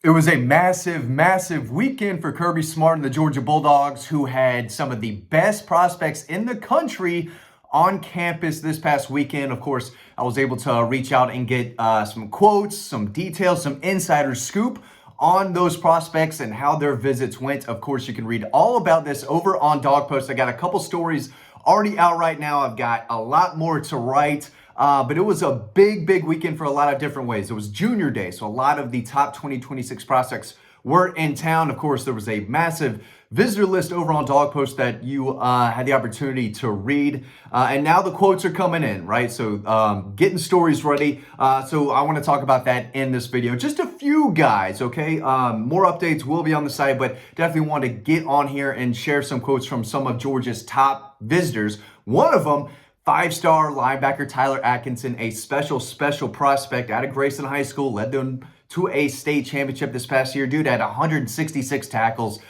It was a massive, massive weekend for Kirby Smart and the Georgia Bulldogs, who had some of the best prospects in the country on campus this past weekend. Of course, I was able to reach out and get some quotes, some details, some insider scoop on those prospects and how their visits went. Of course, you can read all about this over on Dawg Post. I got a couple stories already out right now. I've got a lot more to write. But it was a big, big weekend for a lot of different ways. It was Junior Day, so a lot of the top 2026 prospects were in town. Of course, there was a massive visitor list over on Dawg Post that you had the opportunity to read. And now the quotes are coming in, right? So getting stories ready. So I want to talk about that in this video. Just a few guys, okay? More updates will be on the site, but definitely want to get on here and share some quotes from some of Georgia's top visitors. One of them, five-star linebacker Tyler Atkinson, a special prospect out of Grayson High School, led them to a state championship this past year. Dude had 166 tackles,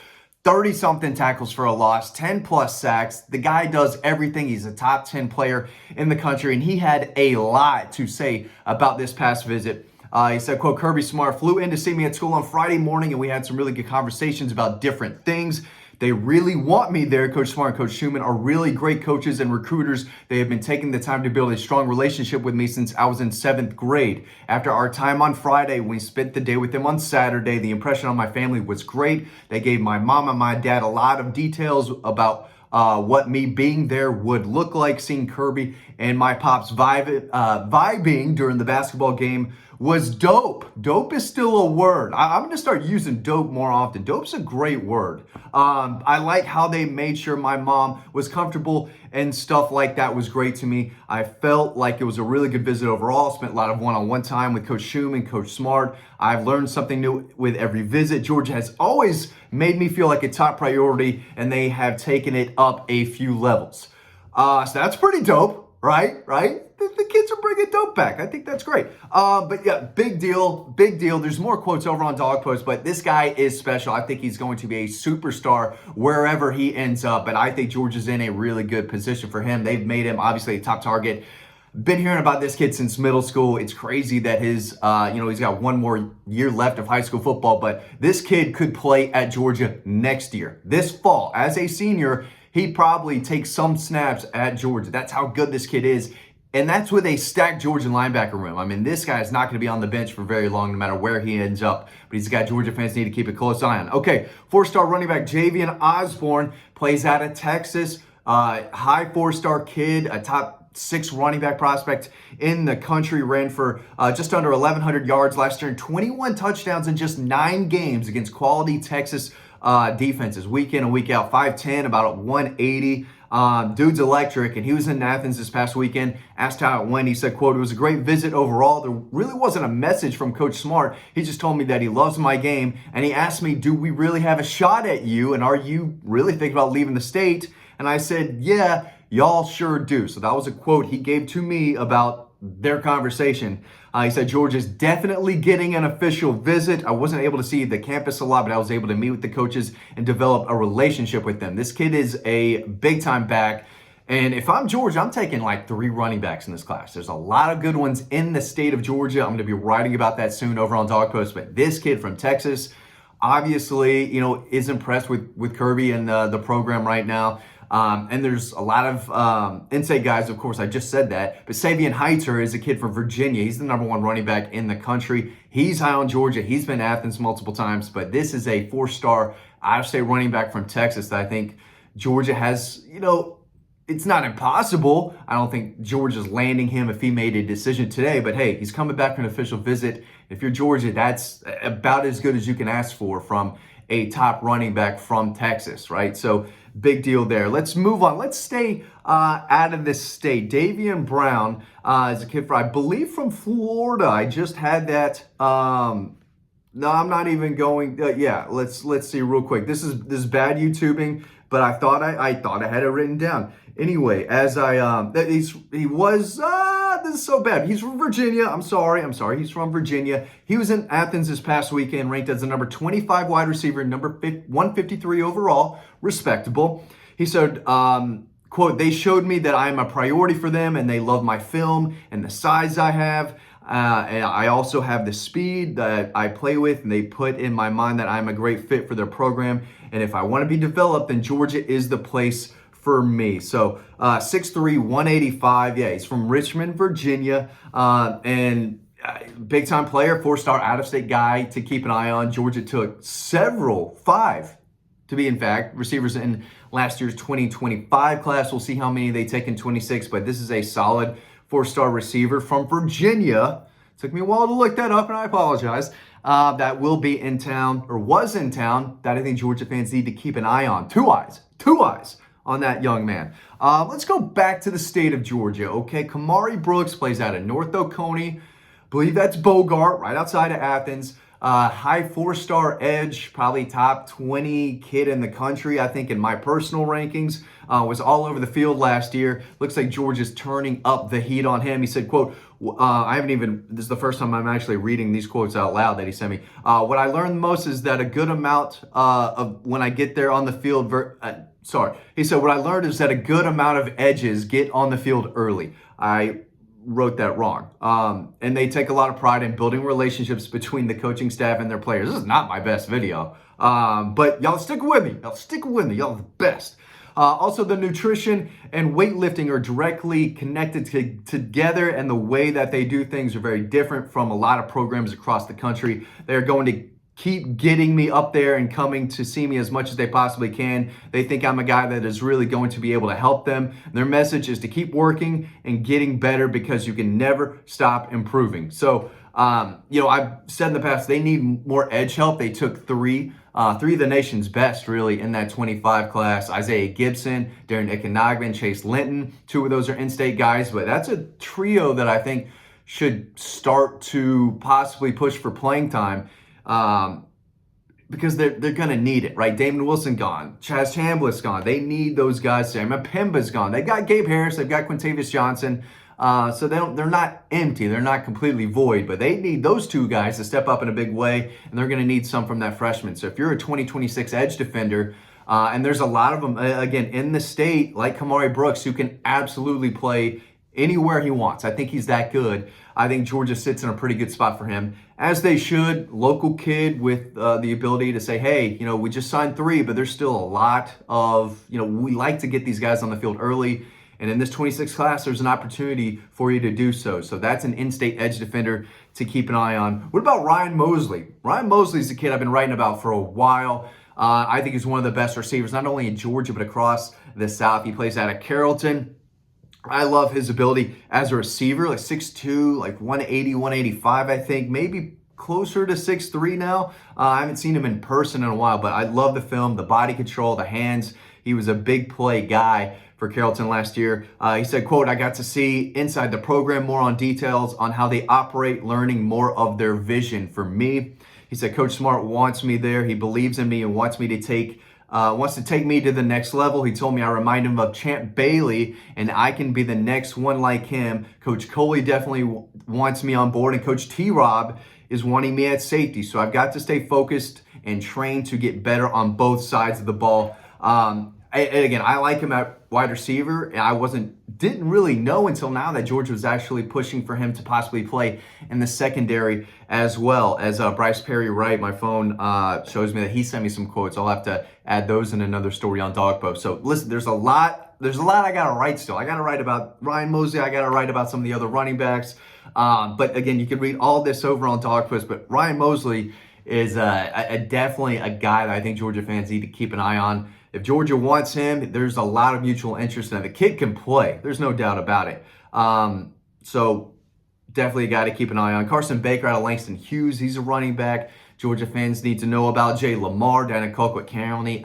30-something tackles for a loss, 10-plus sacks. The guy does everything. He's a top 10 player in the country, and he had a lot to say about this past visit. He said, quote, Kirby Smart flew in to see me at school on Friday morning, and we had some really good conversations about different things. They really want me there. Coach Smart and Coach Schumann are really great coaches and recruiters. They have been taking the time to build a strong relationship with me since I was in 7th grade. After our time on Friday, we spent the day with them on Saturday. The impression on my family was great. They gave my mom and my dad a lot of details about what me being there would look like. Seeing Kirby and my pops vibing during the basketball game was dope. Dope is still a word. I'm going to start using dope more often. Dope's a great word. I like how they made sure my mom was comfortable and stuff like that was great to me. I felt like it was a really good visit overall. Spent a lot of one-on-one time with Coach Schumann, Coach Smart. I've learned something new with every visit. Georgia has always made me feel like a top priority, and they have taken it up a few levels. So that's pretty dope, right? The kids are bringing dope back. I think that's great. But yeah, big deal. There's more quotes over on Dawg Post, but this guy is special. I think he's going to be a superstar wherever he ends up. But I think Georgia's in a really good position for him. They've made him obviously a top target. Been hearing about this kid since middle school. It's crazy that his, he's got one more year left of high school football, but this kid could play at Georgia next year. This fall, as a senior, he probably takes some snaps at Georgia. That's how good this kid is. And that's with a stacked Georgia linebacker room. I mean, this guy is not going to be on the bench for very long, no matter where he ends up. But he's a guy Georgia fans need to keep a close eye on. Okay, four-star running back Javen Osborne plays out of Texas. High four-star kid, a top 6 running back prospect in the country. Ran for just under 1,100 yards last year and 21 touchdowns in just 9 games against quality Texas defenses. Week in and week out, 5'10", about 180. Dude's electric, and he was in Athens this past weekend. Asked how it went. He said, quote, it was a great visit overall. There really wasn't a message from Coach Smart. He just told me that he loves my game, and he asked me, do we really have a shot at you, and are you really thinking about leaving the state? And I said, yeah, y'all sure do. So that was a quote he gave to me about their conversation. He said, Georgia's definitely getting an official visit. I wasn't able to see the campus a lot, but I was able to meet with the coaches and develop a relationship with them. This kid is a big-time back. And if I'm Georgia, I'm taking like 3 running backs in this class. There's a lot of good ones in the state of Georgia. I'm going to be writing about that soon over on Dawg Post. But this kid from Texas, obviously, is impressed with Kirby and the program right now. And there's a lot of in-state guys, of course, I just said that. But Savion Heiter is a kid from Virginia. He's the #1 running back in the country. He's high on Georgia. He's been to Athens multiple times. But this is a 4-star out-of-state running back from Texas that I think Georgia has, it's not impossible. I don't think Georgia's landing him if he made a decision today. But hey, he's coming back for an official visit. If you're Georgia, that's about as good as you can ask for from a top running back from Texas, right? So big deal there. Let's move on. Let's stay out of this state. Daven Brown is a kid I believe from Florida. I just had that. No, I'm not even going. Yeah, let's see real quick. This is bad YouTubing, but I thought I had it written down. Anyway, as he was. This is so bad. He's from Virginia. I'm sorry. He's from Virginia. He was in Athens this past weekend, ranked as the number 25 wide receiver, number 153 overall. Respectable. He said, quote, they showed me that I'm a priority for them and they love my film and the size I have. And I also have the speed that I play with, and they put in my mind that I'm a great fit for their program. And if I want to be developed, then Georgia is the place for me. So 6'3", 185. Yeah, he's from Richmond, Virginia. And big time player, 4-star out-of-state guy to keep an eye on. Georgia took five to be in fact, receivers in last year's 2025 class. We'll see how many they take in 26, but this is a solid 4-star receiver from Virginia. Took me a while to look that up, and I apologize. That will be in town, or was in town, that I think Georgia fans need to keep an eye on. Two eyes on that young man. Let's go back to the state of Georgia, okay? Kamari Brooks plays out of North Oconee. Believe that's Bogart, right outside of Athens. High 4-star edge, probably top 20 kid in the country, I think in my personal rankings. Was all over the field last year. Looks like Georgia's turning up the heat on him. He said, quote, this is the first time I'm actually reading these quotes out loud that he sent me. What I learned most is that a good amount of when I get there on the field, he said, what I learned is that a good amount of edges get on the field early. I wrote that wrong. And they take a lot of pride in building relationships between the coaching staff and their players. This is not my best video, but y'all stick with me. Y'all are the best. Also, the nutrition and weightlifting are directly connected together, and the way that they do things are very different from a lot of programs across the country. They're going to keep getting me up there and coming to see me as much as they possibly can. They think I'm a guy that is really going to be able to help them. Their message is to keep working and getting better because you can never stop improving. So, I've said in the past, they need more edge help. They took three of the nation's best, really, in that 25 class. Isaiah Gibson, Darren Ickenogman, Chase Linton. 2 of those are in-state guys, but that's a trio that I think should start to possibly push for playing time. Because they're going to need it, right? Damon Wilson gone. Chaz Chambliss gone. They need those guys. Sam Pemba's gone. They got Gabe Harris. They've got Quintavious Johnson. So they're not empty. They're not completely void, but they need those 2 guys to step up in a big way, and they're going to need some from that freshman. So if you're a 2026 edge defender, and there's a lot of them, again, in the state, like Kamari Brooks, who can absolutely play anywhere he wants. I think he's that good. I think Georgia sits in a pretty good spot for him, as they should. Local kid with the ability to say, hey, we just signed 3, but there's still a lot of, we like to get these guys on the field early. And in this 26 class, there's an opportunity for you to do so. So that's an in-state edge defender to keep an eye on. What about Ryan Mosley? Ryan Mosley's a kid I've been writing about for a while. I think he's one of the best receivers, not only in Georgia, but across the South. He plays out of Carrollton. I love his ability as a receiver, like 6'2", like 180, 185, I think, maybe closer to 6'3" now. I haven't seen him in person in a while, but I love the film, the body control, the hands. He was a big play guy for Carrollton last year. He said, quote, I got to see inside the program more on details on how they operate, learning more of their vision. For me, he said, Coach Smart wants me there. He believes in me and wants to take me to the next level. He told me I remind him of Champ Bailey, and I can be the next one like him. Coach Coley definitely wants me on board, and Coach T-Rob is wanting me at safety. So I've got to stay focused and train to get better on both sides of the ball. And again, I like him at wide receiver, and I didn't really know until now that Georgia was actually pushing for him to possibly play in the secondary as well. As Bryce Perry Wright, my phone shows me that he sent me some quotes. I'll have to add those in another story on Dawg Post. So listen, there's a lot I got to write still. I got to write about Ryan Mosley. I got to write about some of the other running backs. But again, you can read all this over on Dawg Post. But Ryan Mosley is definitely a guy that I think Georgia fans need to keep an eye on. If Georgia wants him, there's a lot of mutual interest in him. The kid can play. There's no doubt about it. So definitely a guy to keep an eye on. Carson Baker out of Langston Hughes. He's a running back. Georgia fans need to know about Jay Lamar down in Colquitt County.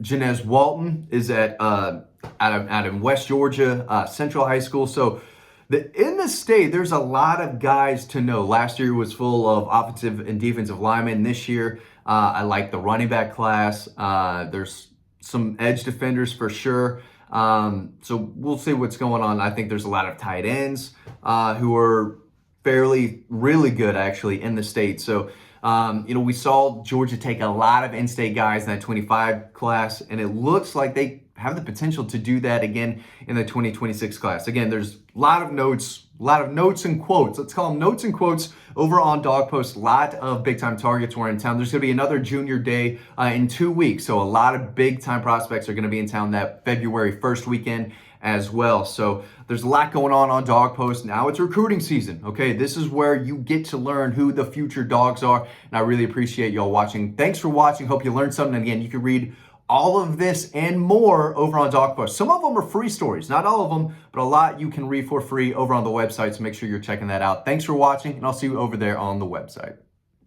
Janez Walton is out of West Georgia Central High School. So in the state, there's a lot of guys to know. Last year was full of offensive and defensive linemen. This year, I like the running back class. There's some edge defenders for sure. So we'll see what's going on. I think there's a lot of tight ends who are really good actually in the state. So, we saw Georgia take a lot of in-state guys in that 25 class, and it looks like they have the potential to do that again in the 2026 class. Again, there's a lot of notes and quotes. Let's call them notes and quotes over on Dawg Post. A lot of big time targets were in town. There's going to be another junior day in 2 weeks. So a lot of big time prospects are going to be in town that February 1st weekend as well. So there's a lot going on Dawg Post. Now it's recruiting season. Okay, this is where you get to learn who the future dogs are. And I really appreciate y'all watching. Thanks for watching. Hope you learned something. And again, you can read all of this and more over on Dawg Post. Some of them are free stories, not all of them, but a lot you can read for free over on the website. So make sure you're checking that out. Thanks for watching, and I'll see you over there on the website.